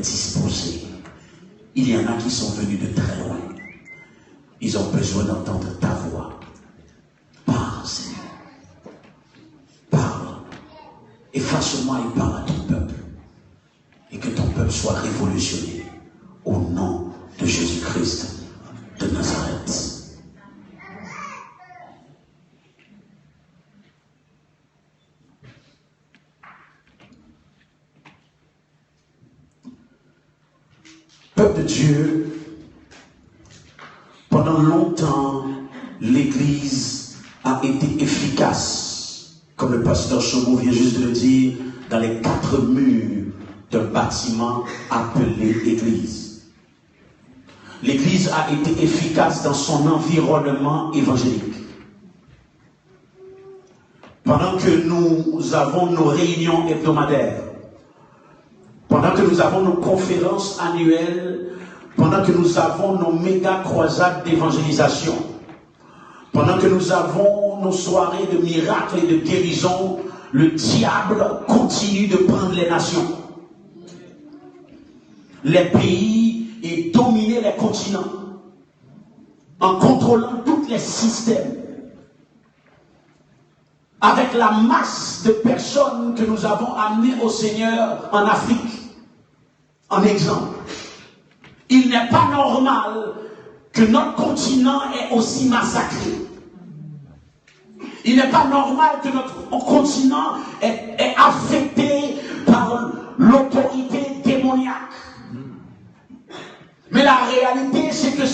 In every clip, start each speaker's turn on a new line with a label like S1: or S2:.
S1: disposés. Il y en a qui sont venus de très loin. Ils ont besoin d'entendre ta voix. Parle, Seigneur. Parle. Efface-moi et parle à ton peuple. Et que ton peuple soit révolutionné. Au nom de Jésus-Christ de Nazareth. Peuple de Dieu, pendant longtemps, l'Église a été efficace, comme le pasteur Chomo vient juste de le dire, dans les 4 murs d'un bâtiment appelé Église. L'Église a été efficace dans son environnement évangélique. Pendant que nous avons nos réunions hebdomadaires, pendant que nous avons nos conférences annuelles, pendant que nous avons nos méga croisades d'évangélisation, pendant que nous avons nos soirées de miracles et de guérison, le diable continue de prendre les nations, les pays et dominer les continents en contrôlant tous les systèmes. Avec la masse de personnes que nous avons amenées au Seigneur en Afrique, en exemple, il n'est pas normal que notre continent est aussi massacré. Il n'est pas normal que notre continent est affecté par l'autorité démoniaque. Mais la réalité, c'est que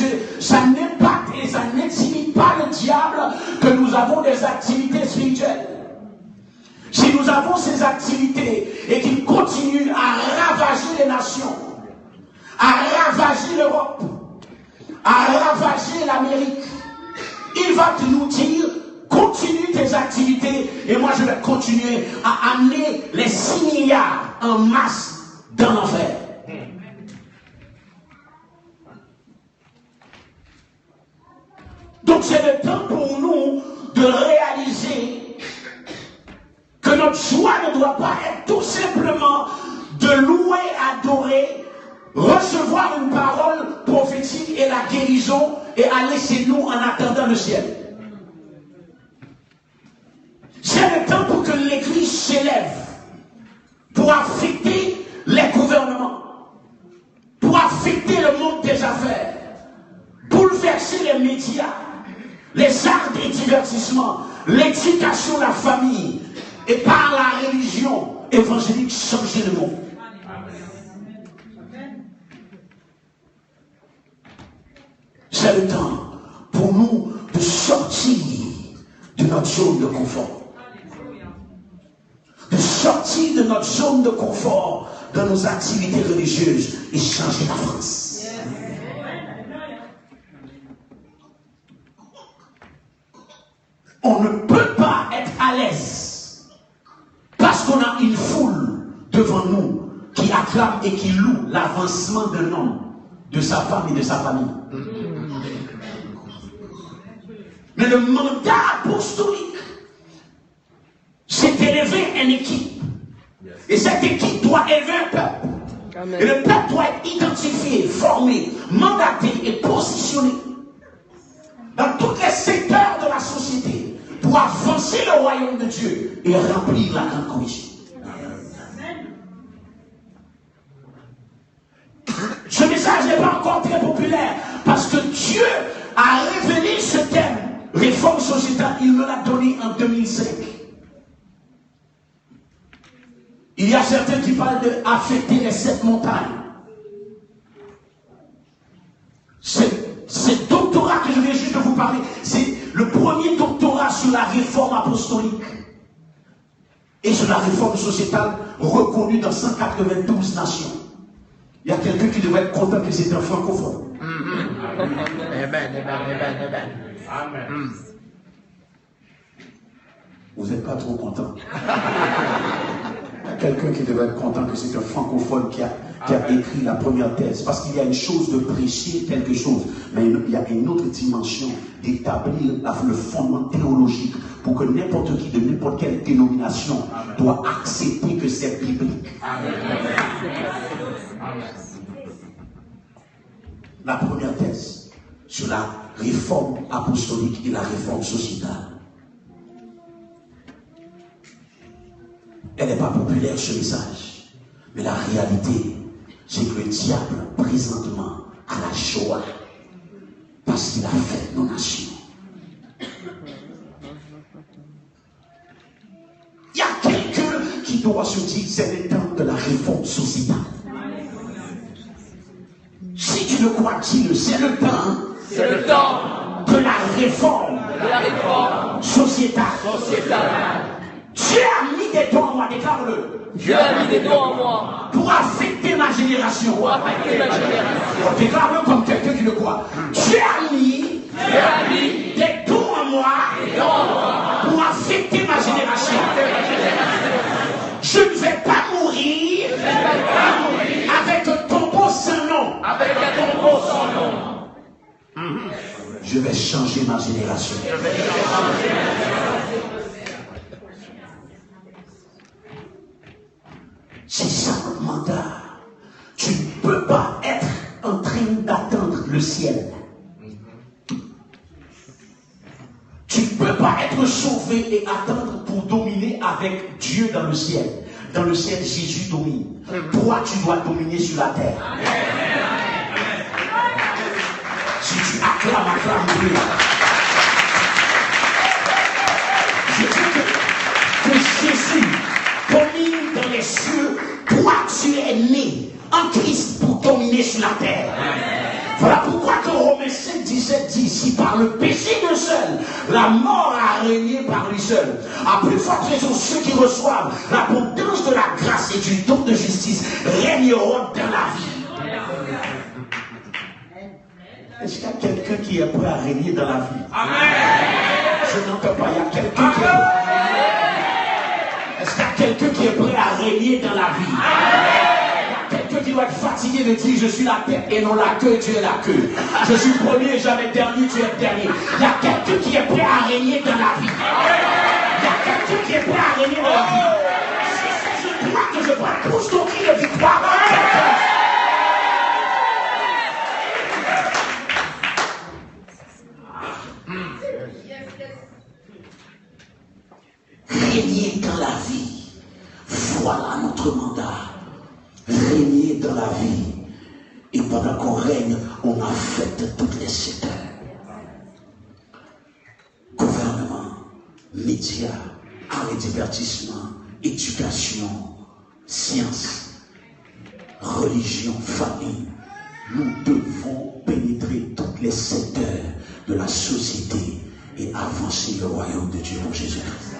S1: ça n'impacte et ça n'intimide pas le diable que nous avons des activités spirituelles. Si nous avons ces activités et qu'il continue à ravager les nations, à ravager l'Europe, à ravager l'Amérique, il va nous dire, continue tes activités et moi je vais continuer à amener les 6 milliards en masse dans l'enfer. Donc c'est le temps pour nous de réaliser que notre choix ne doit pas être tout simplement de louer, adorer, recevoir une parole prophétique et la guérison et aller chez nous en attendant le ciel. C'est le temps pour que l'Église s'élève pour affecter les gouvernements, pour affecter le monde des affaires, bouleverser les médias, les arts des divertissements, l'éducation de la famille, et par la religion évangélique changer le monde. C'est le temps pour nous de sortir de notre zone de confort. De sortir de notre zone de confort dans nos activités religieuses et changer la France. On ne peut pas être à l'aise parce qu'on a une foule devant nous qui acclame et qui loue l'avancement d'un homme, de sa femme et de sa famille. Mais le mandat apostolique, c'est d'élever une équipe. Et cette équipe doit élever un peuple. Amen. Et le peuple doit être identifié, formé, mandaté et positionné dans tous les secteurs de la société pour avancer le royaume de Dieu et remplir la grande commission. Ce message n'est pas encore très populaire parce que Dieu a révélé ce thème, réforme sociétale, il me l'a donné en 2005. Il y a certains qui parlent d'affecter les 7 montagnes. Ce doctorat que je viens juste de vous parler, c'est le premier doctorat sur la réforme apostolique et sur la réforme sociétale reconnue dans 192 nations. Il y a quelqu'un qui devrait être content que c'est un francophone. Amen. Vous n'êtes pas trop content. Il y a quelqu'un qui devrait être content que c'est un francophone qui a écrit la première thèse. Parce qu'il y a une chose de prêcher quelque chose, mais il y a une autre dimension d'établir le fondement théologique pour que n'importe qui de n'importe quelle dénomination doit accepter que c'est biblique. La première thèse sur la réforme apostolique et la réforme sociétale. Elle n'est pas populaire, ce message. Mais la réalité, c'est que le diable, présentement, a la joie parce qu'il a fait nos nations. Il y a quelqu'un qui doit se dire, c'est le temps de la réforme sociétale. Si tu le crois, dis-le, c'est le temps de la réforme sociétale. Dieu a mis des dons en moi, déclare-le.
S2: Dieu a mis des dons en moi
S1: pour affecter ma génération. Déclare-le comme quelqu'un qui le croit. Dieu a mis des dons en moi pour affecter ma génération. Je ne vais pas mourir avec un tombeau sans nom. Je vais changer ma génération. C'est ça le mandat. Tu ne peux pas être en train d'attendre le ciel. Tu ne peux pas être sauvé et attendre pour dominer avec Dieu dans le ciel. Dans le ciel, Jésus domine. Toi, tu dois dominer sur la terre. Si tu acclames Dieu. Je dis que Jésus domine dans les cieux. Toi, tu es né en Christ pour dominer sur la terre. Voilà pourquoi que Romains 5, 17 dit, si par le péché d'un seul, la mort a régné par lui seul, à plus forte raison, ceux qui reçoivent l'abondance de la grâce et du don de justice régneront dans la vie. Est-ce qu'il y a quelqu'un qui est prêt à régner dans la vie? Amen. Je n'entends pas, il y a quelqu'un qui est prêt. Est-ce qu'il y a quelqu'un qui est prêt à régner dans la vie? Il y a quelqu'un qui doit être fatigué de dire je suis la tête et non la queue, tu es la queue. Je suis premier et jamais dernier, tu es le dernier. Il y a quelqu'un qui est prêt à régner dans la vie. Il y a quelqu'un qui est prêt à régner dans la vie. Si c'est je crois que je dois pousse ton cri de victoire. Régner dans la vie. Voilà notre mandat. Régner dans la vie. Et pendant qu'on règne, on affecte toutes les secteurs. Gouvernement, médias, art et divertissement, éducation, sciences, religion, famille. Nous devons pénétrer tous les secteurs de la société et avancer le royaume de Dieu pour Jésus-Christ.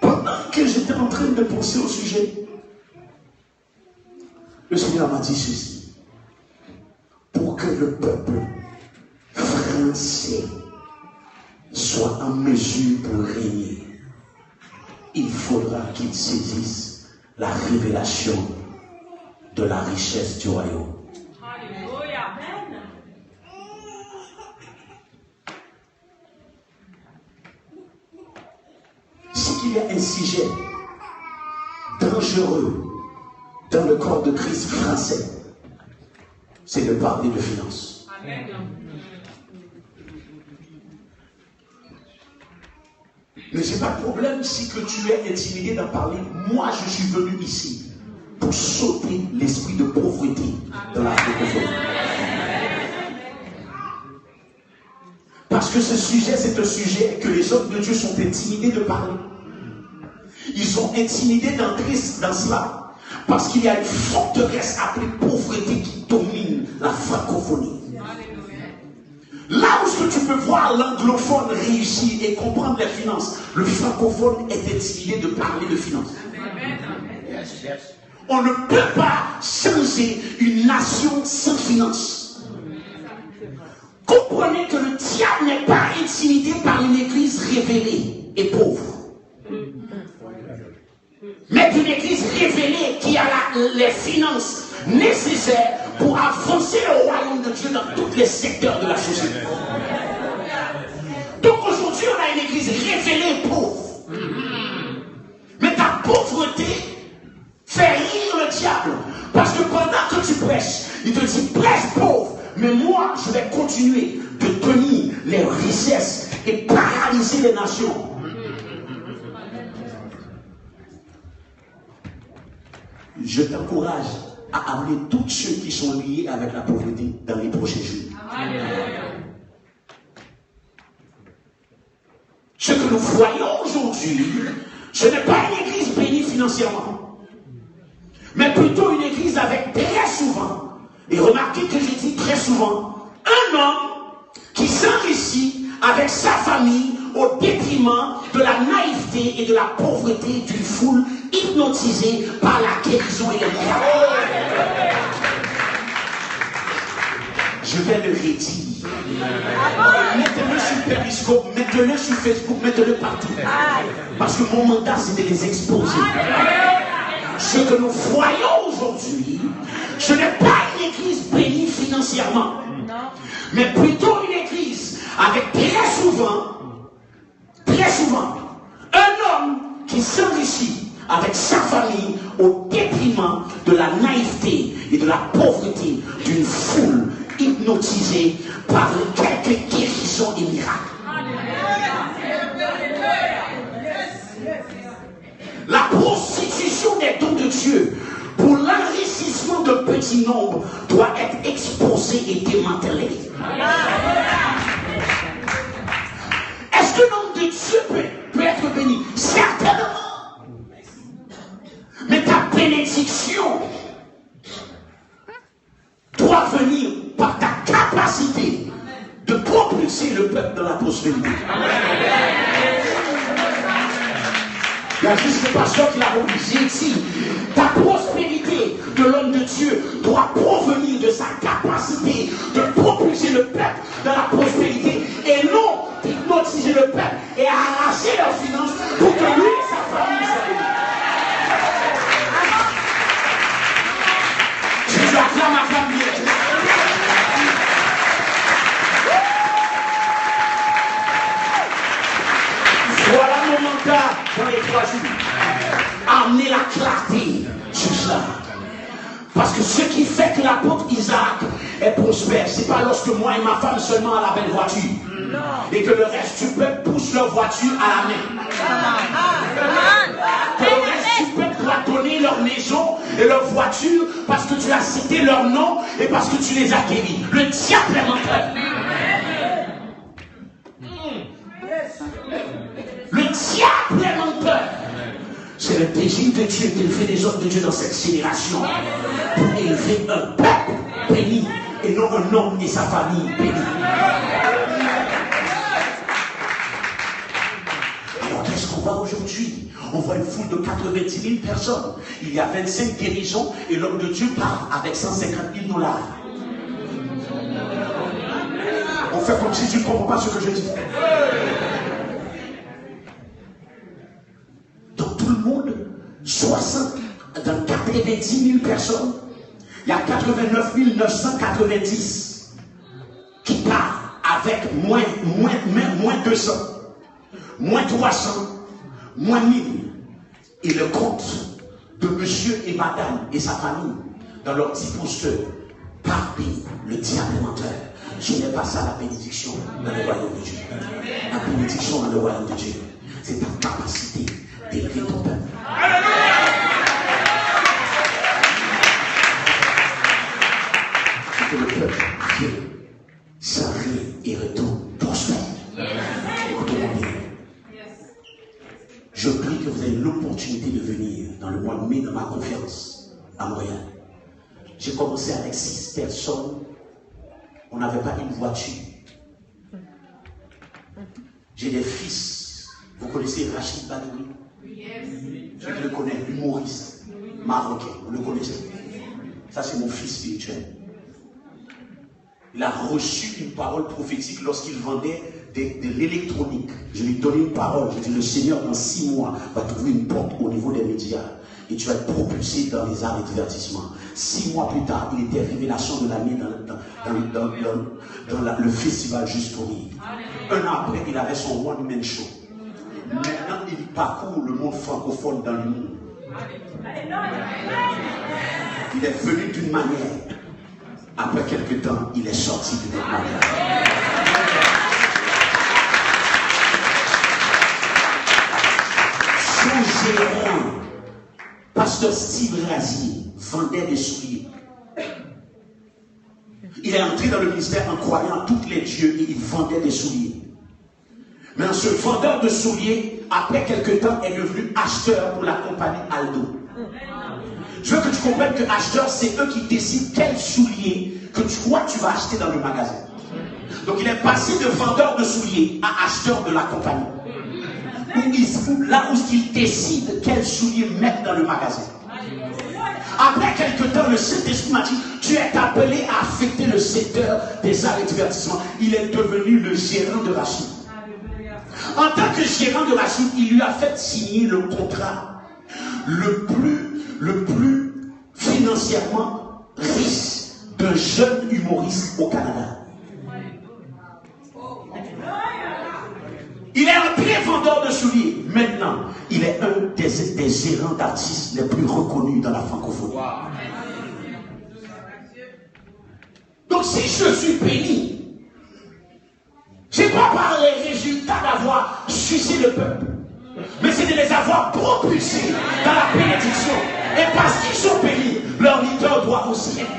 S1: Pendant que j'étais en train de penser au sujet, le Seigneur m'a dit ceci. Pour que le peuple français soit en mesure pour régner, il faudra qu'il saisisse la révélation de la richesse du royaume. C'est qu'il y a un sujet dangereux dans le corps de Christ français, c'est de parler de finances. Amen. Mais ce n'est pas le problème si que tu es intimidé d'en parler. Moi, je suis venu ici pour sauter l'esprit de pauvreté dans la francophonie. Parce que ce sujet, c'est un sujet que les hommes de Dieu sont intimidés de parler. Ils sont intimidés d'entrer dans cela. Parce qu'il y a une forteresse appelée pauvreté qui domine la francophonie. Là où tu peux voir l'anglophone réussir et comprendre les finances, le francophone est intimidé de parler de finances. On ne peut pas changer une nation sans finances. Comprenez que le diable n'est pas intimidé par une église révélée et pauvre. Mais d'une église révélée qui a les finances nécessaires pour avancer le royaume de Dieu dans tous les secteurs de la société. Donc aujourd'hui, on a une église révélée pauvre. Mais ta pauvreté prêche. Il te dit, prêche pauvre. Mais moi, je vais continuer de tenir les richesses et paralyser les nations. Je t'encourage à amener tous ceux qui sont liés avec la pauvreté dans les prochains jours. Ce que nous voyons aujourd'hui, ce n'est pas une église bénie financièrement, mais plutôt une église avec très souvent, et remarquez que je dis très souvent, un homme qui s'enrichit avec sa famille au détriment de la naïveté et de la pauvreté d'une foule hypnotisée par la guérison et le miracles. Je vais le redire. Mettez-le sur Periscope, mettez-le sur Facebook, mettez-le partout. Parce que mon mandat, c'est de les exposer. Ce que nous voyons aujourd'hui, ce n'est pas une église bénie financièrement, mais plutôt une église avec très souvent, un homme qui s'enrichit avec sa famille au détriment de la naïveté et de la pauvreté d'une foule hypnotisée par quelques guérisons et miracles. La prostitution des dons de Dieu pour l'enrichissement de petits nombres doit être exposée et démantelée. Est-ce que l'homme de Dieu peut être béni? Certainement. Mais ta bénédiction doit venir par ta capacité de propulser le peuple dans la prospérité. Il y a juste le pasteur qui l'a obligé ici. Ta prospérité de l'homme de Dieu doit provenir de sa capacité de propulser le peuple dans la prospérité et non d'hypnotiser le peuple et arracher leurs finances pour que lui et sa famille soient bénis. Je acclame ma famille. Voilà mon mandat dans les 3 jours. Amener la clarté sur cela. Parce que ce qui fait que l'apôtre Isaac est prospère, c'est pas lorsque moi et ma femme seulement a la belle voiture. Et que le reste du peuple pousse leur voiture à la main. Que le reste du peuple doit donner leur maison et leur voiture parce que tu as cité leur nom et parce que tu les as guéris. Le diable est menteur. Le diable est menteur. C'est le désir de Dieu d'élever les hommes de Dieu dans cette génération pour élever un peuple béni et non un homme et sa famille béni. Alors qu'est-ce qu'on voit aujourd'hui? On voit une foule de 90 000 personnes. Il y a 25 guérisons et l'homme de Dieu part avec 150 000 $. On fait comme si tu ne comprends pas ce que je dis. Dans tout le monde, dans 90 000 personnes, il y a 89 990 qui partent avec moins 200, moins 300, moins 1000. Et le compte de monsieur et madame et sa famille dans leur petit poster par pays, le diable menteur. Ce n'est pas ça la bénédiction dans le royaume de Dieu. La bénédiction dans le royaume de Dieu, c'est ta capacité d'élever ton peuple. Que le peuple vienne, s'arrête et retourne prospère. Écoutez-moi bien. Je prie que vous ayez l'opportunité de venir dans le mois de mai dans ma conférence à Montréal. J'ai commencé avec 6 personnes. On n'avait pas une voiture. J'ai des fils. Vous connaissez Rachid Badouri? Ceux qui le connaissent, humoriste marocain. Vous le connaissez? Ça, c'est mon fils spirituel. Il a reçu une parole prophétique lorsqu'il vendait de l'électronique. Je lui ai donné une parole. Je dis, le Seigneur, dans 6 mois, va trouver une porte au niveau des médias. Et tu vas être propulsé dans les arts et divertissements. 6 mois plus tard, il était révélation de l'année dans le festival Juste pour Rire. 1 an après, il avait son one-man show. Maintenant, il parcourt le monde francophone dans le monde. Il est venu d'une manière Après quelques temps, il est sorti du magasin. Son gérant, pasteur Steve Razier, vendait des souliers. Il est entré dans le ministère en croyant à tous les dieux et il vendait des souliers. Mais ce vendeur de souliers, après quelques temps, est devenu acheteur pour la compagnie Aldo. Je veux que tu comprennes que acheteur, c'est eux qui décident quels souliers que toi tu vas acheter dans le magasin. Donc il est passé de vendeur de souliers à acheteur de la compagnie. Là où il décide quels souliers mettre dans le magasin. Après quelques temps, le Saint-Esprit m'a dit, tu es appelé à affecter le secteur des arts et divertissements. Il est devenu le gérant de Rachid. En tant que gérant de Rachid, il lui a fait signer le contrat le plus financièrement riche d'un jeune humoriste au Canada. Il est un très vendeur de souliers. Maintenant, il est un des gérants d'artistes les plus reconnus dans la francophonie. Donc si je suis béni, ce n'est pas par les résultats d'avoir sucé le peuple, mais c'est de les avoir propulsés dans la bénédiction. Et parce qu'ils sont bénis, leur leader doit aussi être.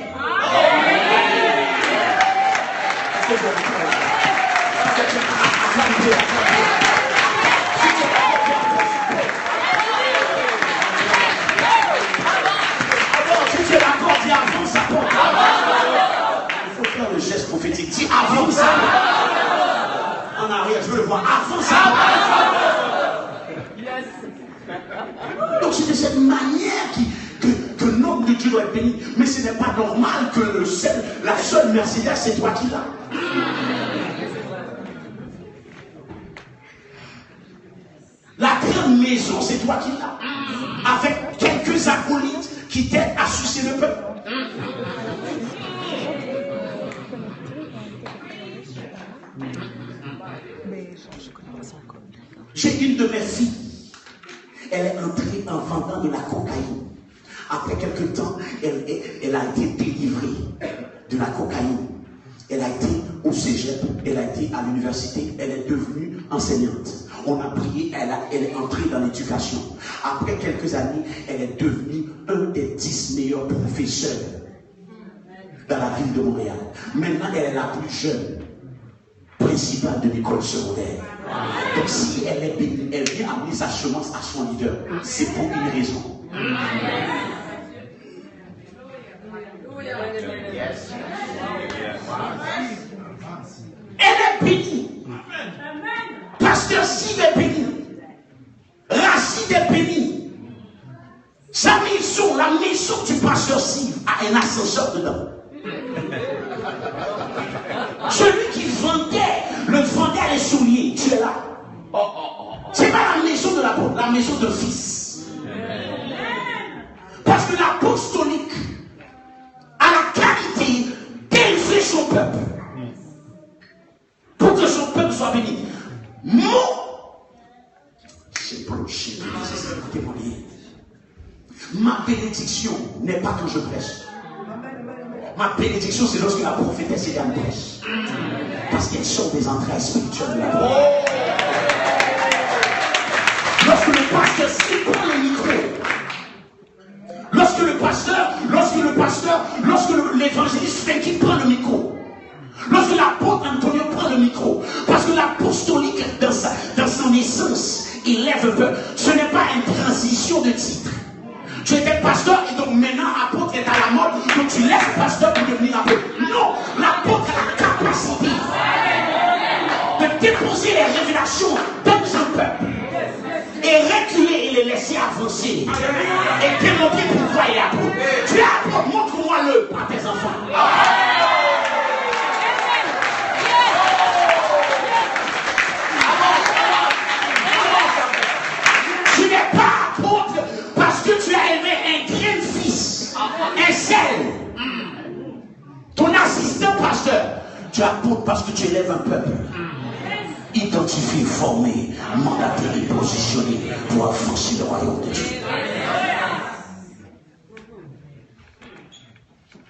S1: Si tu es d'accord, dis avant ça. Il faut faire le geste prophétique. Dis avant ça. En arrière, je veux le voir. Avant ça. Donc c'est de cette manière que l'homme de Dieu doit être béni. Mais ce n'est pas normal que la seule Mercedes, c'est toi qui l'as. La grande maison, c'est toi qui l'as. Avec quelques acolytes qui t'aident à sucer le peuple. J'ai une de mes filles. Elle est entrée en vendant de la cocaïne. Après quelques temps, elle a été délivrée de la cocaïne. Elle a été au cégep, elle a été à l'université, elle est devenue enseignante. On a prié, elle est entrée dans l'éducation. Après quelques années, elle est devenue un des 10 meilleurs professeurs dans la ville de Montréal. Maintenant, elle est la plus jeune principale de l'école secondaire. Donc si elle est bénie, elle vient amener sa semence à son leader. C'est pour une raison. Elle est bénie. Pasteur Steve est béni. Rachid est béni. Sa maison, la maison du pasteur Steve a un ascenseur dedans. Celui qui vendait les souliers, tu es là. C'est pas la maison de l'apôtre, la maison de fils. Parce que l'apostolique a la qualité d'élever son peuple pour que son peuple soit béni. Ma bénédiction n'est pas quand je prêche. Ma bénédiction, c'est lorsque la prophétesse est en prêche. Parce qu'elles sont des entrailles spirituelles de la prophétesse. Lorsque le pasteur prend le micro, lorsque l'évangéliste Frankie prend le micro, lorsque l'apôtre Antonio prend le micro, parce que l'apostolique, dans son essence, il lève un peu. Ce n'est pas une transition de titre. Tu étais pasteur et donc maintenant apôtre est à la mode, donc tu laisses pasteur pour devenir apôtre. Non, l'apôtre a la capacité de déposer les révélations dans un peuple et reculer et les laisser avancer et démontrer pourquoi il est apôtre. Tu es apôtre, montre-moi-le à tes enfants. Tu n'es pas apôtre parce que tu as aimé un grain de fils, un sel. Ton assistant pasteur, tu es apôtre parce que tu élèves un peuple. Identifié, formé, mandaté et positionné pour avancer le royaume de Dieu.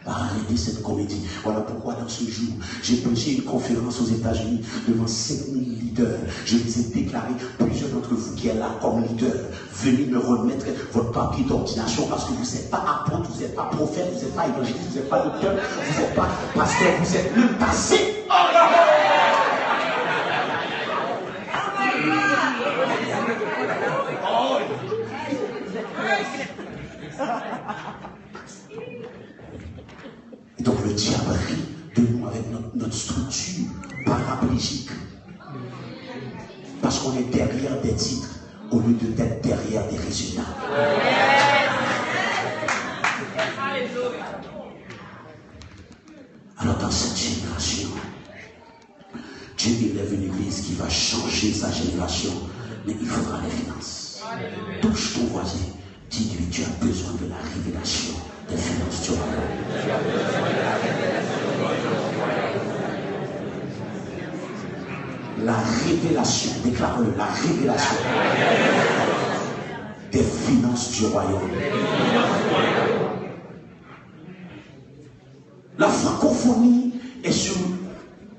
S1: Par regarder cette comédie. Voilà pourquoi dans ce jour, j'ai prêché une conférence aux États-Unis devant 5000 leaders. Je les ai déclarés, plusieurs d'entre vous qui êtes là comme leaders, venez me remettre votre papier d'ordination parce que vous n'êtes pas apôtre, vous n'êtes pas prophète, vous n'êtes pas évangéliste, vous n'êtes pas docteur, vous n'êtes pas pasteur, vous êtes même passé. Et donc le diable rit de nous avec notre structure paraplégique. Parce qu'on est derrière des titres au lieu d'être derrière des résultats. Alors dans cette génération, Dieu élève une église qui va changer sa génération, mais il faudra les finances. Touche ton voisin, dis-lui, tu as besoin de la révélation des finances du royaume. La révélation, déclare-le, la révélation des finances du royaume. La francophonie est sur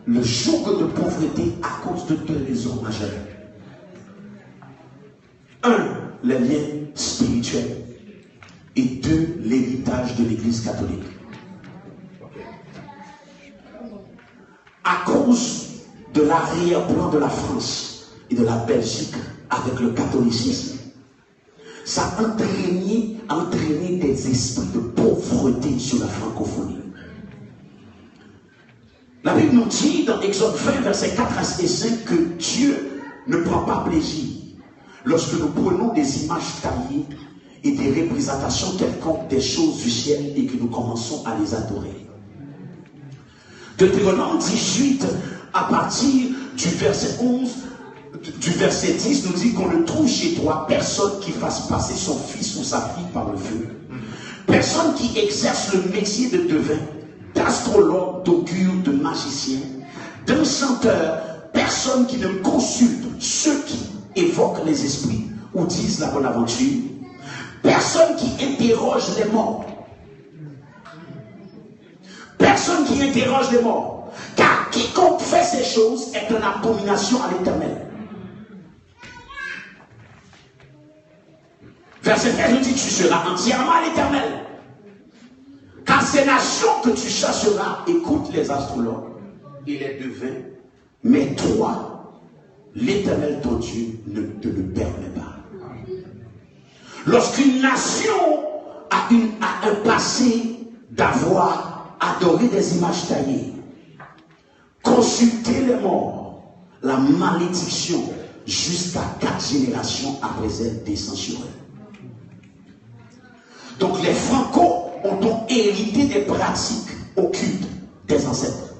S1: le joug de pauvreté à cause de deux raisons majeures. Un, les liens spirituels. Et deux, l'héritage de l'Église catholique. À cause de l'arrière-plan de la France et de la Belgique avec le catholicisme, ça a entraîné des esprits de pauvreté sur la francophonie. La Bible nous dit dans Exode 20, versets 4 et 5 que Dieu ne prend pas plaisir lorsque nous prenons des images taillées et des représentations quelconques des choses du ciel et que nous commençons à les adorer. Deutéronome 18, à partir du verset 11, du verset 10, nous dit qu'on ne trouve chez toi personne qui fasse passer son fils ou sa fille par le feu. Personne qui exerce le métier de devin, d'astrologue, d'augure, de magicien, d'enchanteur, personne qui ne consulte ceux qui évoquent les esprits ou disent la bonne aventure, personne qui interroge les morts. Personne qui interroge les morts. Car quiconque fait ces choses est une abomination à l'Éternel. Verset 13 nous dit, tu seras entièrement à l'Éternel. Car ces nations que tu chasseras, écoute les astrologues et les devins, mais toi, l'Éternel ton Dieu ne te le permet pas. Lorsqu'une nation a un passé d'avoir adoré des images taillées, consulté les morts, la malédiction jusqu'à 4 générations après elle descend sur eux. Donc les Franco ont hérité des pratiques occultes des ancêtres.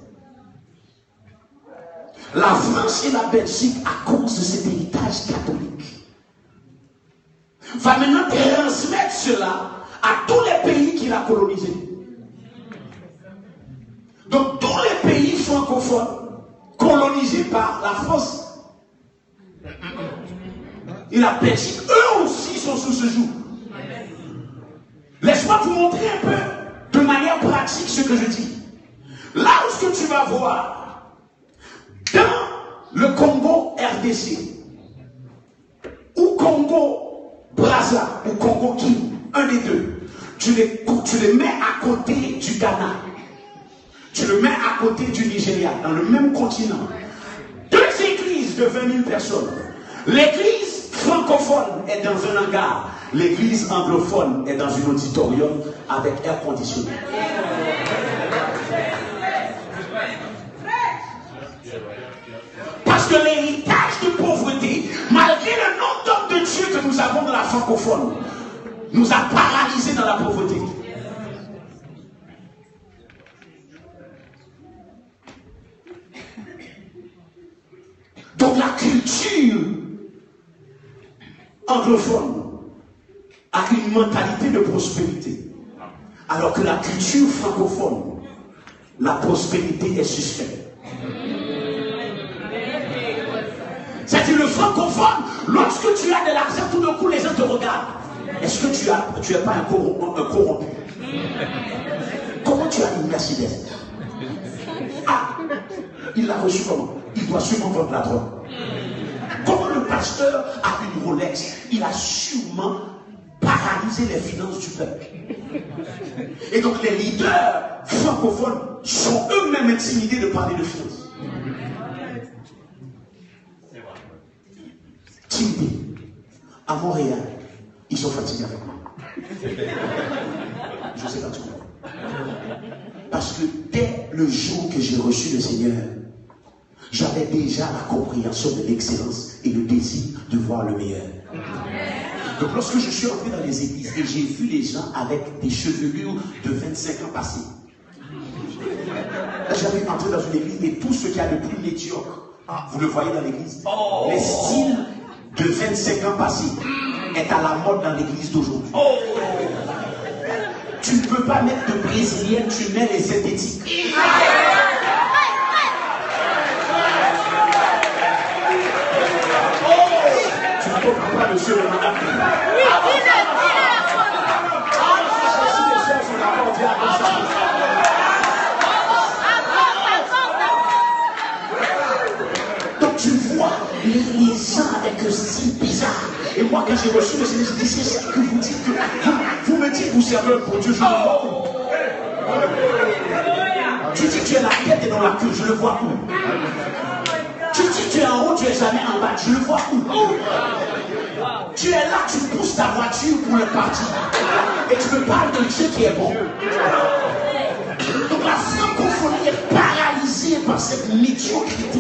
S1: La France et la Belgique, à cause de cet héritage catholique, va maintenant transmettre cela à tous les pays qu'il a colonisés. Donc tous les pays francophones colonisés par la France et la Belgique, eux aussi sont sous ce joug. Laisse-moi vous montrer un peu de manière pratique ce que je dis. Là où ce que tu vas voir dans le Congo RDC ou Congo Brazza ou Congo Kivu, un des deux, tu les mets à côté du Ghana, tu le mets à côté du Nigeria, dans le même continent. Deux églises de 20 000 personnes. L'église francophone est dans un hangar. L'église anglophone est dans un auditorium avec air conditionné. Parce que l'héritage de pauvreté, malgré le nombre d'hommes de Dieu que nous avons dans la francophone, nous a paralysés dans la pauvreté. Donc la culture anglophone a une mentalité de prospérité. Alors que la culture francophone, la prospérité est suspecte. C'est-à-dire le francophone, lorsque tu as de l'argent, tout d'un coup les gens te regardent. Est-ce que tu es pas un corrompu? Comment tu as une Mercedes. Ah, il l'a reçu comment? Il doit sûrement vendre la drogue. Comment le pasteur a une Rolex? Il a sûrement paralysé les finances du peuple. Et donc les leaders francophones sont eux-mêmes intimidés de parler de finances. Timidés. À Montréal, ils sont fatigués avec moi. Je ne sais pas tout. Parce que dès le jour que j'ai reçu le Seigneur, j'avais déjà la compréhension de l'excellence et le désir de voir le meilleur. Donc lorsque je suis entré dans les églises et j'ai vu les gens avec des chevelures de 25 ans passés, j'avais entré dans une église et tout ce qu'il y a de plus médiocre, vous le voyez dans l'église, les styles de 25 ans passés est à la mode dans l'église d'aujourd'hui. Tu ne peux pas mettre de brésilienne, tu mets les synthétiques. Tu ne comprends pas, monsieur le madame. Donc tu vois les gens avec un style bizarre. Et moi, quand j'ai reçu le Seigneur, je dis, c'est ça que vous dites que vous me dites que vous servez pour Dieu, je le vois où? Tu dis que tu es la tête et dans la queue, je le vois où? Tu dis que tu es en haut, tu es jamais en bas, je le vois où? Tu es là, tu pousses ta voiture pour le parti. Et tu me parles de Dieu qui est bon. Donc la francophonie est paralysée par cette médiocrité.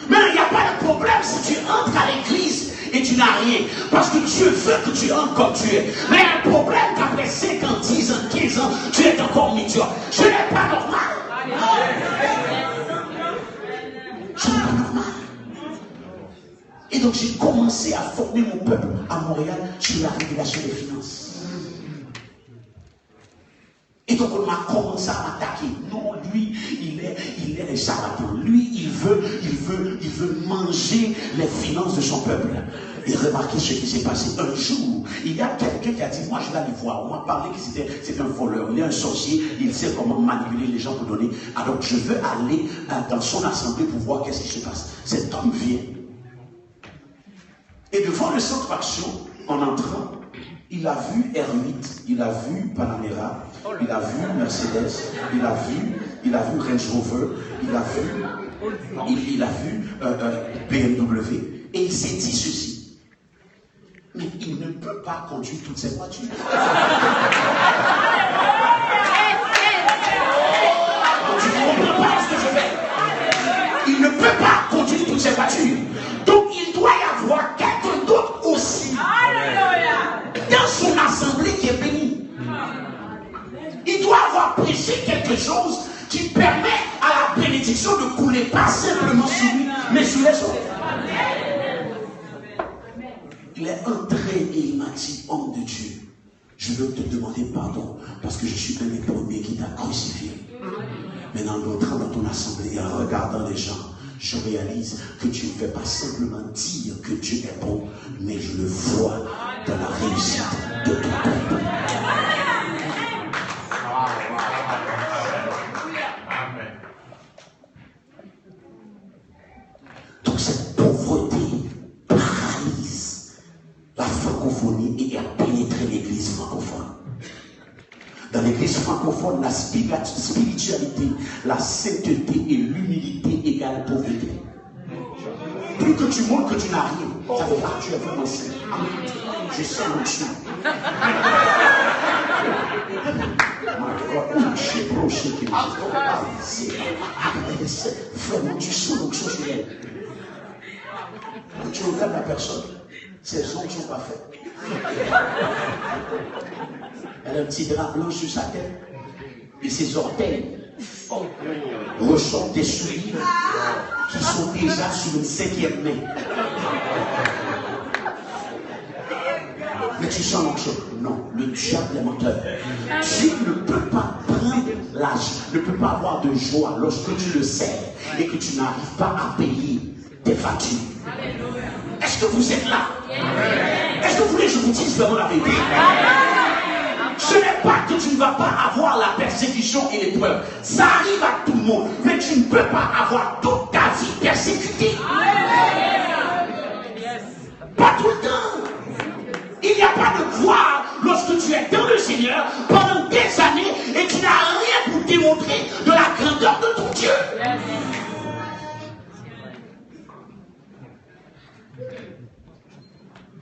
S1: Mais il n'y a pas de problème si tu entres à l'église et tu n'as rien. Parce que Dieu veut que tu entres comme tu es. Mais il y a un problème qu'après 5 ans, 10 ans, 15 ans, tu es encore médiocre. Ce n'est pas normal. Ce n'est pas normal. Et donc j'ai commencé à former mon peuple à Montréal sur la régulation des finances. Et donc on a commencé à m'attaquer. Non, lui, il est un charlatan. Lui, il veut manger les finances de son peuple. Et remarquez ce qui s'est passé. Un jour, il y a quelqu'un qui a dit, moi je vais aller voir. On m'a parlé que c'est un voleur, il est un sorcier, il sait comment manipuler les gens pour donner. Alors je veux aller dans son assemblée pour voir qu'est-ce qui se passe. Cet homme vient. Et devant le centre action, en entrant, il a vu R8, il a vu Panamera, il a vu Mercedes, il a vu Range Rover, il a vu BMW, et il s'est dit ceci. Mais il ne peut pas conduire toutes ces voitures. Donc, tu ne comprends pas ce que je fais. Il ne peut pas conduire toutes ces voitures. Donc il doit y avoir quelqu'un d'autre aussi dans son assemblée qui est béni. Il doit avoir prêché quelque chose qui permet à la bénédiction de couler pas simplement sur lui, mais sur les autres. Il est entré et il m'a dit, homme de Dieu, je veux te demander pardon parce que je suis un des premiers qui t'a crucifié. Mais en entrant dans ton assemblée et en regardant les gens, je réalise que tu ne fais pas simplement dire que Dieu est bon, mais je le vois dans la réussite de ton peuple. Donc cette pauvreté paralyse la francophonie et a pénétré l'église francophone. Dans l'église francophone, la spiritualité, la sainteté et l'humilité égale pauvreté. Plus que tu montres que tu n'as rien, ça veut dire que tu es vraiment saint. Je sens l'onction. Vraiment, tu sens l'onction sur elle. Quand tu regardes la personne, ses ongles sont pas faits. Elle a un petit drap blanc sur sa tête. Et ses orteils ressortent des souliers qui sont déjà sur une 5e main. Mais tu sens l'onction. Non, le diable est menteur. Tu ne peux pas prendre l'âge, ne peux pas avoir de joie lorsque tu le sais et que tu n'arrives pas à payer tes factures. Est-ce que vous êtes là? Est-ce que vous voulez que je vous dise vraiment la vérité? Ce n'est pas que tu ne vas pas avoir la persécution et l'épreuve. Ça arrive à tout le monde. Mais tu ne peux pas avoir toute ta vie persécutée. Pas tout le temps. Il n'y a pas de gloire lorsque tu es dans le Seigneur pendant des années et tu n'as rien pour démontrer de la grandeur de ton Dieu.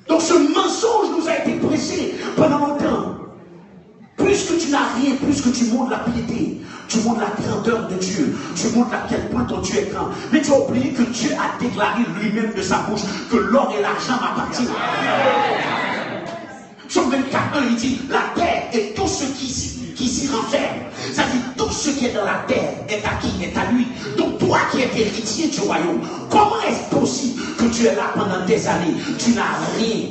S1: Donc ce mensonge nous a été pressé pendant longtemps. Plus que tu n'as rien, plus que tu montres la piété, tu montres la grandeur de Dieu, tu montres à quel point ton Dieu est grand. Mais tu as oublié que Dieu a déclaré lui-même de sa bouche que l'or et l'argent m'appartiennent. Psaume 24, il dit, la terre et tout ce qui s'y renferme, ça dit tout ce qui est dans la terre est à qui? Est à lui. Donc toi qui es héritier du royaume, comment est-ce possible que tu es là pendant des années, tu n'as rien?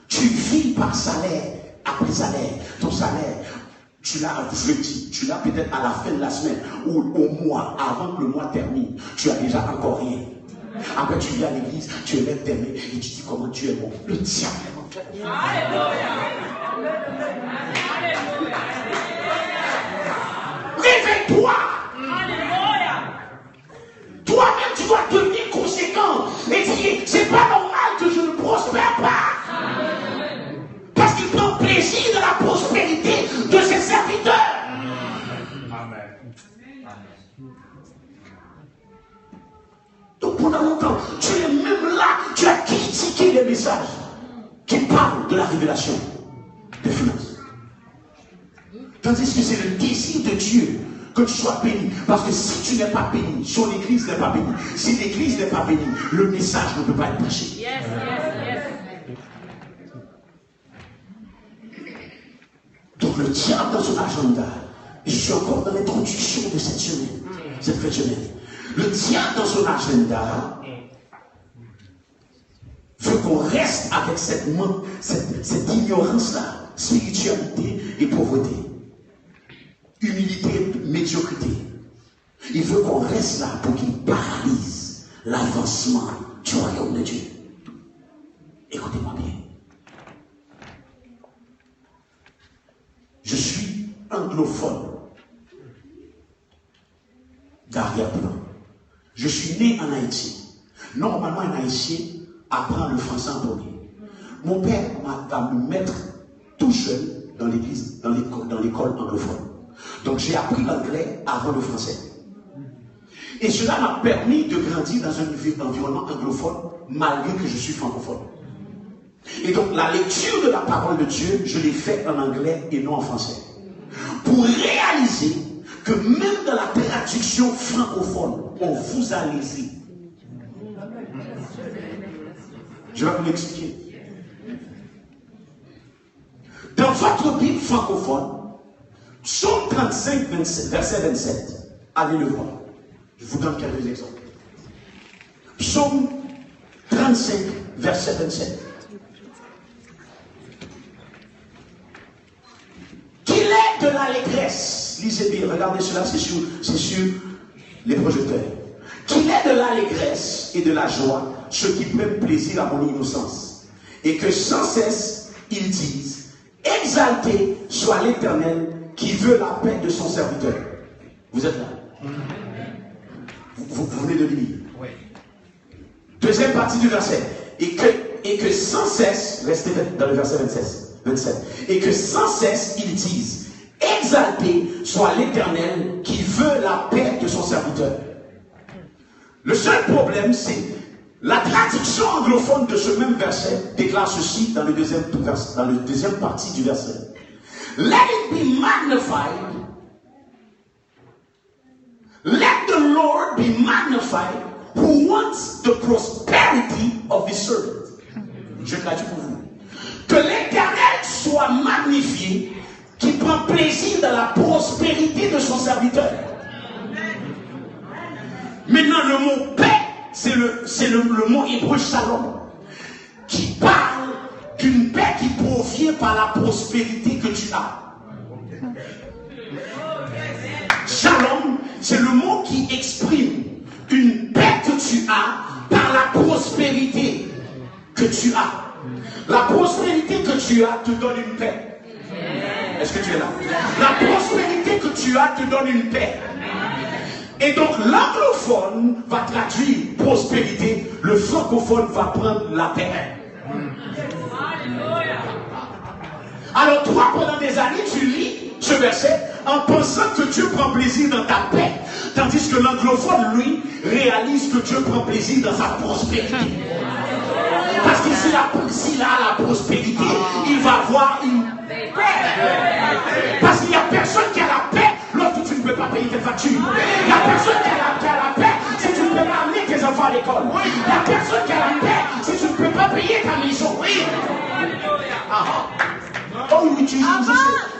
S1: Tu vis par salaire, après salaire, ton salaire, tu l'as jeudi, tu l'as peut-être à la fin de la semaine ou au mois, avant que le mois termine, tu as déjà encore rien. Après tu viens à l'église, tu élèves tes mains et tu dis comment tu es bon. Le diable est bon. Réveille-toi. Toi-même tu dois devenir conséquent et dire c'est pas normal que je ne prospère pas. Parce qu'il prend plaisir de la prospérité de ses serviteurs. Donc pendant longtemps, tu es même là, tu as critiqué les messages qui parlent de la révélation des finances. Tandis que c'est le désir de Dieu que tu sois béni. Parce que si tu n'es pas béni, son église n'est pas bénie. Si l'église n'est pas bénie, le message ne peut pas être prêché. Yes. Donc le diable dans son agenda, et je suis encore dans l'introduction de cette semaine, cette fête semaine. Le diable dans son agenda veut qu'on reste avec cette ignorance-là, spiritualité et pauvreté, humilité, médiocrité. Il veut qu'on reste là pour qu'il paralyse l'avancement du royaume de Dieu. Écoutez-moi bien. Je suis anglophone d'arrière-plan. Je suis né en Haïti. Normalement, un Haïtien apprend le français en premier. Mon père va me mettre tout seul dans l'église, dans l'école anglophone. Donc j'ai appris l'anglais avant le français. Et cela m'a permis de grandir dans un environnement anglophone malgré que je suis francophone. Et donc la lecture de la parole de Dieu, je l'ai faite en anglais et non en français. Pour réaliser que même dans la traduction francophone, on vous a laissé. Je vais vous l'expliquer. Dans votre Bible francophone, Psaume 35, verset 27, allez le voir. Je vous donne quelques exemples. Psaume 35, verset 27. Qu'il est de l'allégresse. Lisez bien, regardez cela, c'est sur les projecteurs. Qu'il est de l'allégresse et de la joie, ceux qui prennent plaisir à mon innocence. Et que sans cesse, ils disent, exalté soit l'Éternel qui veut la paix de son serviteur. Vous êtes là? Vous venez de lire. Oui. Deuxième partie du verset. Et que sans cesse, restez dans le verset 27. Et que sans cesse, ils disent, exalté soit l'Éternel qui veut la paix de son serviteur. Le seul problème, c'est la traduction anglophone de ce même verset déclare ceci dans le deuxième partie du verset. Let it be magnified. Let the Lord be magnified who wants the prosperity of his servant. Je traduis pour vous. Que l'Éternel soit magnifié qui prend plaisir dans la prospérité de son serviteur. Maintenant, le mot paix, c'est le mot hébreu shalom, qui parle d'une paix qui provient par la prospérité que tu as. Shalom, c'est le mot qui exprime une paix que tu as par la prospérité que tu as. La prospérité que tu as te donne une paix. Est-ce que tu es là? La prospérité que tu as te donne une paix. Et donc l'anglophone va traduire prospérité, le francophone va prendre la paix. Alors toi, pendant des années, tu lis ce verset en pensant que Dieu prend plaisir dans ta paix, tandis que l'anglophone, lui, réalise que Dieu prend plaisir dans sa prospérité. Parce que s'il a la prospérité, il va avoir une paix. Parce qu'il n'y a personne qui a la paix lorsque tu ne peux pas payer tes factures. Il n'y a personne qui a la paix si tu ne peux pas amener tes enfants à l'école. Il n'y a personne qui a la paix si tu ne peux pas payer ta maison. Oh oui, tu dis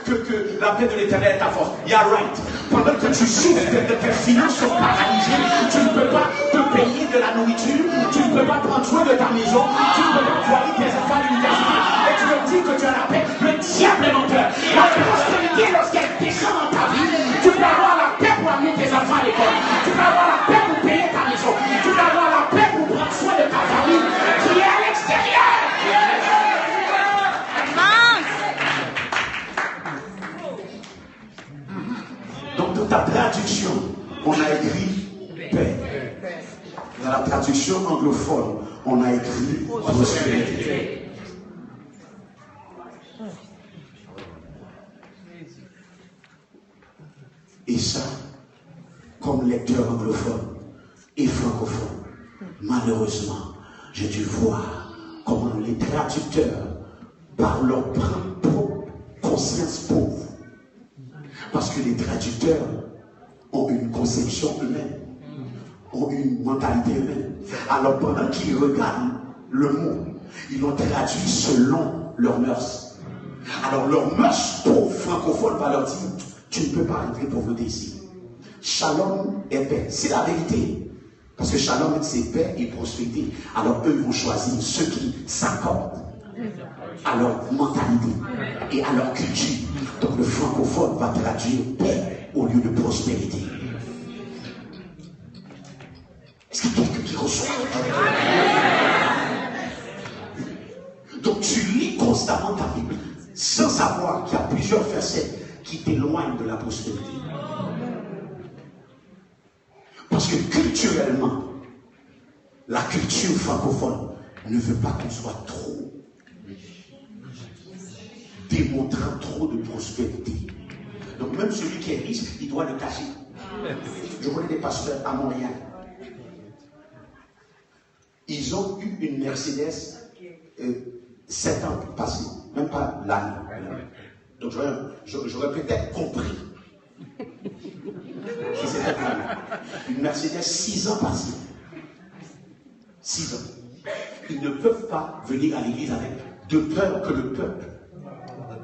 S1: que la paix de l'éternel est ta force. Yeah, right. Pendant que tu souffres de tes finances sont paralysées, tu ne peux pas te payer de la nourriture, tu ne peux pas prendre soin de ta maison, tu ne peux pas envoyer tes enfants à l'université, et tu me dis que tu as la paix. Le diable est menteur. La prospérité, lorsqu'elle descend dans ta vie, tu peux avoir la paix pour amener tes enfants à l'école, tu peux avoir la paix pour payer ta maison, tu peux avoir la paix pour prendre soin de ta famille qui est à l'extérieur. Donc dans ta traduction, on a écrit paix. Dans la traduction anglophone, on a écrit prospérité. Et ça, comme lecteur anglophone et francophone, malheureusement, j'ai dû voir comment les traducteurs, par leur propre conscience pauvre, parce que les traducteurs ont une conception humaine, ont une mentalité humaine. Alors pendant qu'ils regardent le mot, ils l'ont traduit selon leurs mœurs. Alors leurs mœurs pauvres francophones va leur dire, tu ne peux pas rentrer pauvreté ici. Shalom est paix. C'est la vérité. Parce que shalom c'est paix et prospérité. Alors eux ils vont choisir ceux qui s'accordent à leur mentalité et à leur culture. Donc le francophone va traduire paix au lieu de prospérité. Est-ce qu'il y a quelqu'un qui reçoit? Donc tu lis constamment ta Bible sans savoir qu'il y a plusieurs versets qui t'éloignent de la prospérité. Parce que culturellement, la culture francophone ne veut pas qu'on soit trop démontrant trop de prospérité. Donc même celui qui est riche, il doit le cacher. Je connais des pasteurs à Montréal. Ils ont eu une Mercedes 7 ans passés, même pas l'année. Donc j'aurais peut-être compris. Si c'était une Mercedes 6 ans passés. 6 ans. Ils ne peuvent pas venir à l'église avec de peur que le peuple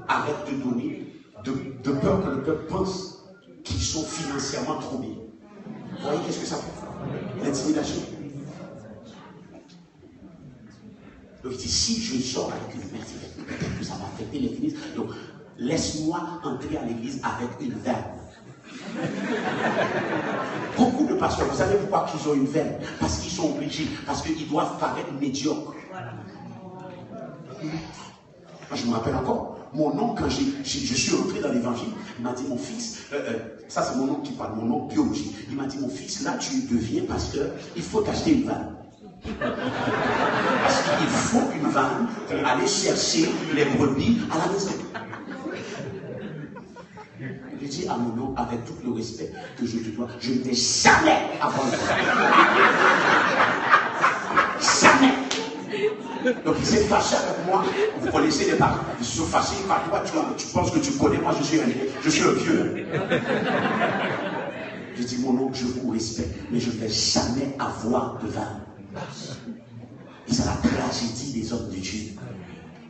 S1: arrête de donner, de peur que le peuple pense qu'ils sont financièrement trop bien. Vous voyez qu'est-ce que ça fait? L'intimidation. Donc il dit, si je sors avec une Mercedes, peut-être que ça va affecter l'église. Donc laisse-moi entrer à l'église avec une vanne. Beaucoup de pasteurs, vous savez pourquoi ils ont une vanne? Parce qu'ils sont obligés, parce qu'ils doivent paraître médiocres. Moi, je me rappelle encore. Mon oncle, quand je suis entré dans l'évangile, il m'a dit, mon fils, ça c'est mon oncle qui parle, mon oncle biologique. Il m'a dit, mon fils, là tu deviens pasteur, il faut t'acheter une vanne. Parce qu'il faut une vanne pour aller chercher les brebis à la maison. Je dis à mon oncle, avec tout le respect que je te dois, je ne vais jamais avoir une vanne. Jamais. Donc il s'est fâché avec moi. Vous connaissez les parents. Ils se sont fâchés par toi. Tu penses que tu connais. Moi, je suis un vieux. Je dis, mon oncle, je vous respecte, mais je ne vais jamais avoir de vanne. Et c'est la tragédie des hommes de Dieu.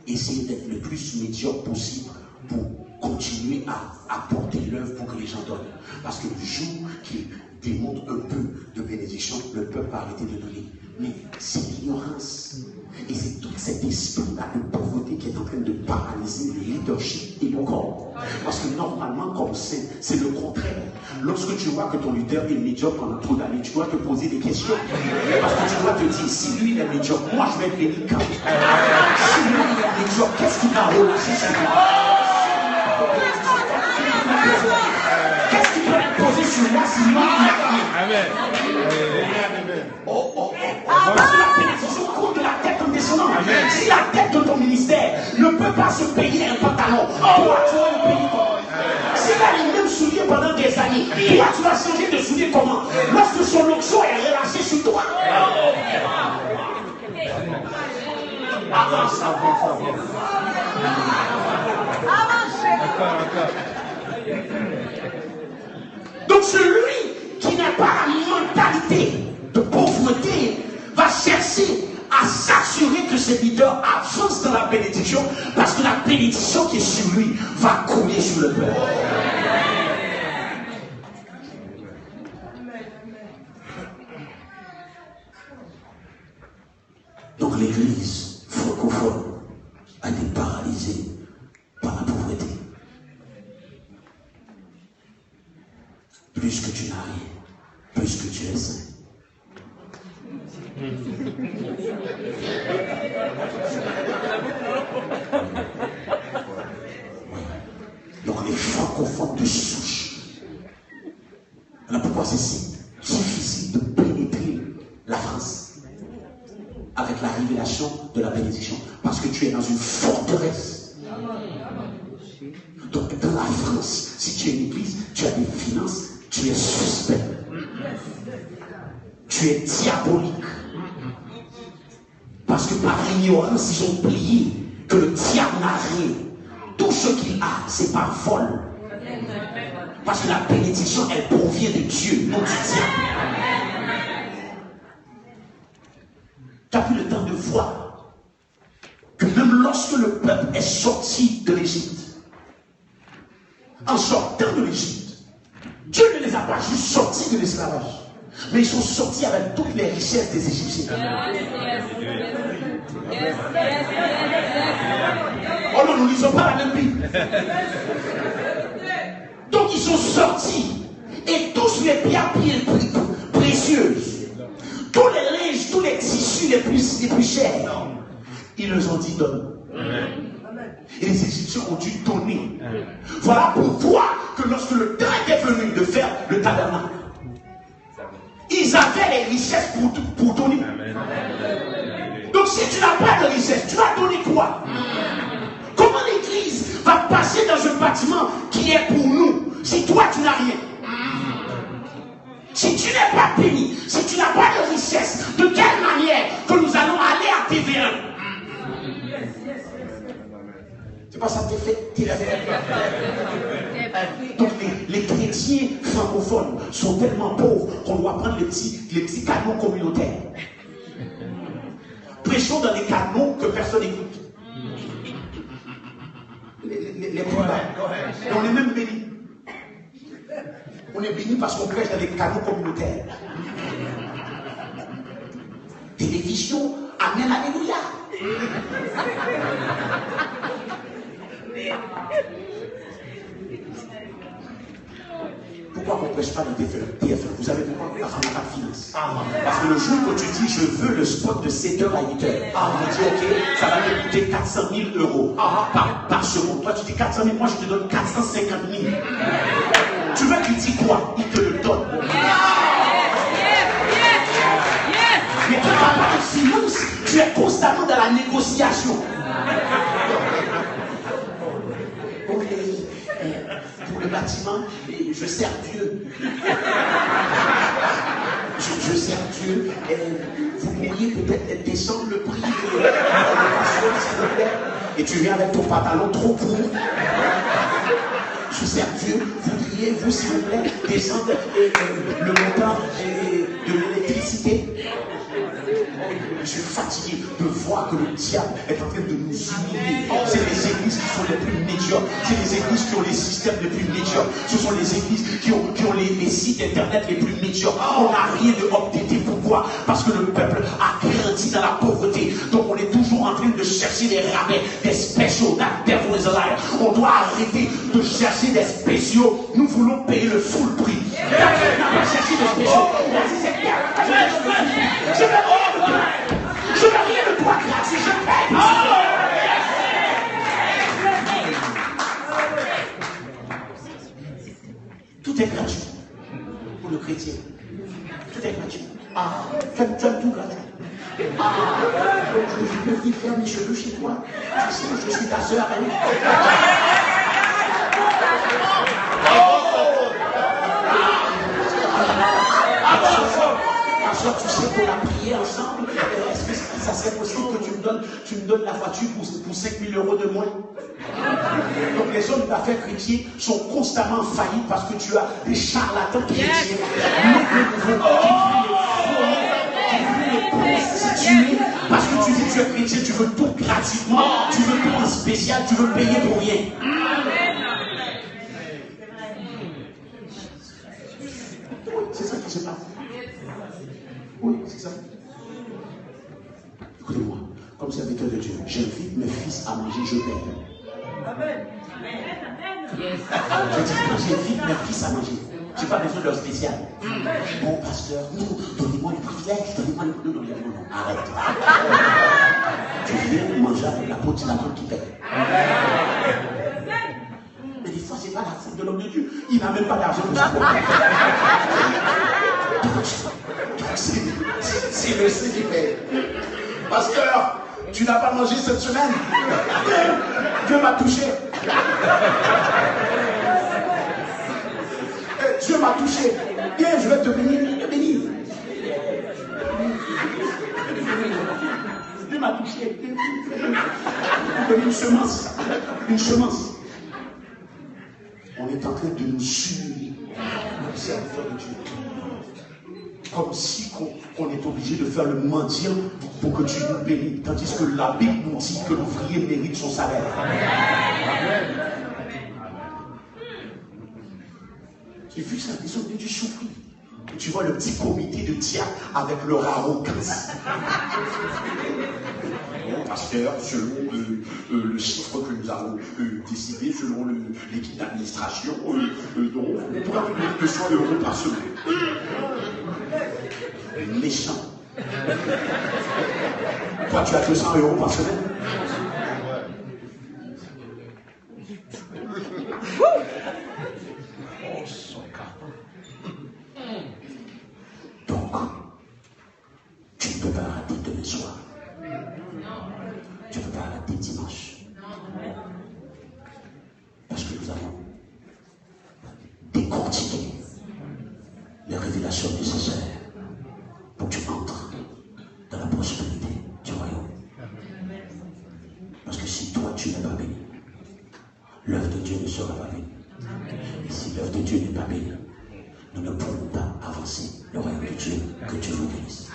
S1: Essayez d'être le plus médiocre possible pour continuer à porter l'œuvre pour que les gens donnent. Parce que le jour qu'ils démontrent un peu de bénédiction, le peuple va arrêter de donner. Mais c'est l'ignorance. Et c'est toute cet esprit-là de pauvreté qui est en train de paralyser le leadership et le corps. Parce que normalement, comme c'est le contraire. Lorsque tu vois que ton leader est médiocre pendant trop d'années, tu dois te poser des questions. Parce que tu dois te dire, si lui il est médiocre, moi je vais être béni quand. Si lui il est médiocre, qu'est-ce qu'il va relâcher sur moi? Qu'est-ce qui peut être posé sur moi si moi il est béni? Amen. Parce que la bénédiction court de la tête en descendant. Amen. Si la tête de ton ministère ne peut pas se payer un pantalon, toi tu vas le payer comment? S'il a les mêmes souliers pendant des années, toi tu vas changer de souliers comment? Lorsque son onction est relâchée sur toi. Avance. Donc celui qui n'a pas la mentalité de pauvreté va chercher à s'assurer que ses leaders avancent dans la bénédiction, parce que la bénédiction qui est sur lui va couler sur le peuple. Donc l'église francophone a été paralysée par la pauvreté. Plus que tu n'as rien, plus que tu es saint. Donc les francophones de souche. Alors pourquoi c'est si difficile de pénétrer la France avec la révélation de la bénédiction? Parce que tu es dans une forteresse. Donc dans la France, si tu es une église, tu as des finances, tu es suspect. Tu es diabolique. Parce que par ignorance, ils ont oublié que le diable n'a rien. Tout ce qu'il a, c'est par vol. Parce que la bénédiction, elle provient de Dieu, non du diable. Tu as pris le temps de voir que même lorsque le peuple est sorti de l'Égypte, en sortant de l'Égypte, Dieu ne les a pas juste sortis de l'esclavage, mais ils sont sortis avec toutes les richesses des Égyptiens. Oh non, nous ne lisons pas la même Bible. Donc ils sont sortis, et tous les pierres précieuses, tous les linges, tous les tissus les plus chers, ils leur ont dit donne. Et les Égyptiens ont dû donner. Voilà pourquoi que lorsque le temps était venu de faire le tabernacle, ils avaient les richesses pour donner. Donc si tu n'as pas de richesse, tu vas donner quoi? Comment l'église va passer dans un bâtiment qui est pour nous si toi tu n'as rien? Si tu n'es pas béni, si tu n'as pas de richesse, de quelle manière que nous allons aller à TV1? C'est pas ça que tu fait. Donc les chrétiens francophones sont tellement pauvres qu'on doit prendre les petits canaux communautaires. Prêchons dans des canaux que personne n'écoute. Les plus bas. Et on est même bénis. On est bénis parce qu'on prêche dans des canaux communautaires. Télévision, amen, alléluia. Pourquoi on ne prêche pas dans TF1? Vous avez pourquoi? Parce qu'on n'a pas de finances. Parce que le jour où tu dis je veux le spot de 7h à 8h, on me dit ok, ça va me coûter 400 000 euros par seconde. Toi tu dis 400 000, moi je te donne 450 000. Tu veux qu'il dise quoi? Il te le donne. Mais tu n'as pas de finance, tu es constamment dans la négociation. Pour le bâtiment, je sers Dieu. Je sers Dieu. Vous pourriez peut-être descendre le prix de s'il vous plaît. Et tu viens avec ton pantalon trop court. Je sers Dieu. Voudriez, vous, s'il vous plaît, descendre le montant de l'électricité. Je suis fatigué de voir que le diable est en train de nous humilier. C'est les églises qui sont les plus médiocres. C'est les églises qui ont les systèmes les plus médiocres. Ce sont les églises qui ont les sites internet les plus médiocres. On n'a rien de updaté. Pourquoi? Parce que le peuple a grandi dans la pauvreté. Donc on est toujours en train train de chercher des rabais, des spéciaux. That devil is a liar. On doit arrêter de chercher des spéciaux. Nous voulons payer le full prix. On n'a pas cherché des spéciaux. Je veux rien de toi gratuit. Je paye. Tout est gratuit pour le chrétien. Tout est gratuit. Tu aimes tout gratuit. Je peux venir faire mes cheveux chez toi. Tu sais, je suis ta soeur. Tu sais qu'on a prié ensemble. Est-ce que ça serait possible que tu me donnes la voiture pour 5 000 € de moins? Donc les hommes d'affaires chrétiens sont constamment faillis parce que tu as des charlatans chrétiens. Nous prostituer parce que tu dis que tu es chrétien, tu veux tout gratuitement, tu veux tout en spécial, tu veux payer pour rien. Oui, c'est ça qui se passe. Oui, c'est ça. Écoutez-moi, comme serviteur de Dieu, j'invite mes fils à manger, je paye. Amen. Je dis, j'invite mes fils à manger. Je n'ai pas besoin de leur spécial. Bon pasteur, non, donnez-moi le privilège, donnez-moi le privilège. Non, arrête. Tu viens manger avec l'apôtre, c'est l'apôtre qui paye. Mais des fois, ce n'est pas la faute de l'homme de Dieu. Il n'a même pas d'argent pour ça. C'est le C qui paye. Pasteur, tu n'as pas mangé cette semaine. Dieu m'a touché. Dieu m'a touché. Viens, je vais te bénir. Te bénir. Dieu m'a touché. Une semence. Une semence. On est en train de nous humilier. Serviteur de Dieu. Comme si on est obligé de faire le mendiant pour que tu nous bénisses. Tandis que la Bible nous dit que l'ouvrier mérite son salaire. Amen. J'ai vu ça, les hommes de Dieu souffrir. Tu vois le petit comité de diacres avec leur arrogance. Pasteur, selon le chiffre que nous avons décidé, selon l'équipe d'administration, on pourra donner 200 € par semaine. Méchant. Toi, tu as 200 € par semaine? Donc, tu ne peux pas rater demain soir. Tu ne peux pas rater dimanche. Parce que nous avons décortiqué les révélations nécessaires pour que tu entres dans la prospérité du royaume. Parce que si toi tu n'es pas béni, l'œuvre de Dieu ne sera pas bénie. Et si l'œuvre de Dieu n'est pas bénie, nous ne pourrons pas avancer le royaume de Dieu. Que Dieu vous bénisse.